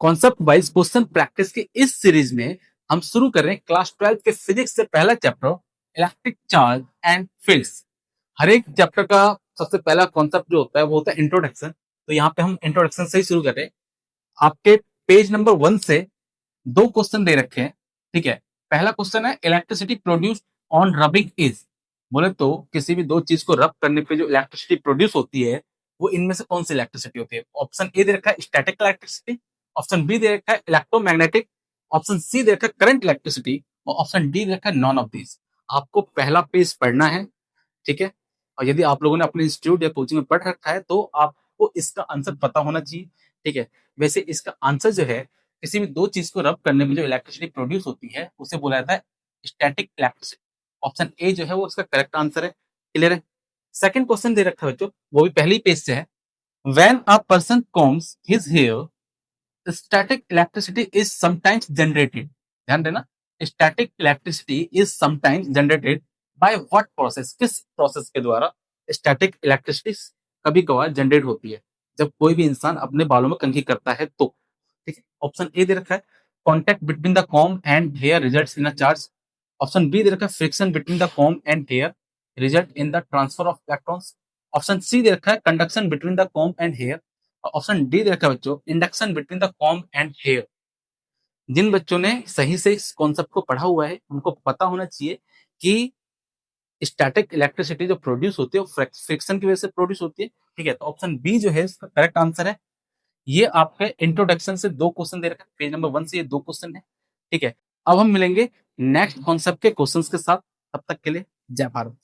Concept wise question practice की इस series में हम शुरू कर रहे हैं क्लास 12 के फिजिक्स से पहला chapter electric charge and fields. हर एक चैप्टर का सबसे पहला कॉन्सेप्ट जो होता है वो होता है इंट्रोडक्शन। तो यहाँ पे हम इंट्रोडक्शन से ही शुरू कर रहे हैं। आपके पेज नंबर 1 से दो क्वेश्चन दे रखे हैं। ठीक है, पहला क्वेश्चन है electricity produced on rubbing is. बोले तो किसी भी दो चीज को रब करने पे जो इलेक्ट्रिसिटी प्रोड्यूस होती है वो इनमें से कौन सी इलेक्ट्रिसिटी होती है। ऑप्शन ए दे रखा है स्टैटिक इलेक्ट्रिसिटी, ऑप्शन बी दे रखा है इलेक्ट्रोमैग्नेटिक, ऑप्शन सी दे रखा है करंट इलेक्ट्रिसिटी और ऑप्शन डी दे रखा है नॉन ऑफ दीज। आपको पहला पेज पढ़ना है। ठीक है, और यदि आप लोगों ने अपने इंस्टीट्यूट या कोचिंग में पढ़ रखा है तो आपको इसका आंसर पता होना चाहिए। ठीक है, वैसे इसका आंसर जो है किसी भी दो चीज को रब करने में जो इलेक्ट्रिसिटी प्रोड्यूस होती है उसे बोला जाता है स्टैटिक इलेक्ट्रिसिटी। ऑप्शन ए जो है वो इसका करेक्ट आंसर है। क्लियर है। सेकंड क्वेश्चन दे रखा है बच्चों, वो भी पहली पेज से है। When a person combs his hair, static electricity is sometimes generated। ध्यान देना, static electricity is sometimes generated by what process। किस प्रोसेस के द्वारा static electricity कभी कभार जनरेट होती है जब कोई भी इंसान अपने बालों में कंघी करता है तो। ठीक है, ऑप्शन ए दे रखा है contact between the comb and hair results in a charge, option B दे रखा है friction between the comb and hair result in the transfer of electrons, option C दे रखा है conduction between the comb and hair, option D दे रखा है बच्चों induction between the comb and hair. जिन बच्चों ने सही से इस कॉन्सेप्ट को पढ़ा हुआ है उनको पता होना चाहिए कि स्टैटिक इलेक्ट्रिसिटी जो प्रोड्यूस होती है वो फ्रिक्शन की वजह से प्रोड्यूस होती है। ठीक है, तो ऑप्शन बी जो है इसका करेक्ट आंसर है। ये आपके इंट्रोडक्शन से दो क्वेश्चन दे रखा है, पेज नंबर 1 से ये दो क्वेश्चन है। ठीक है, अब हम मिलेंगे नेक्स्ट कॉन्सेप्ट के क्वेश्चंस के साथ। तब तक के लिए जय भारत।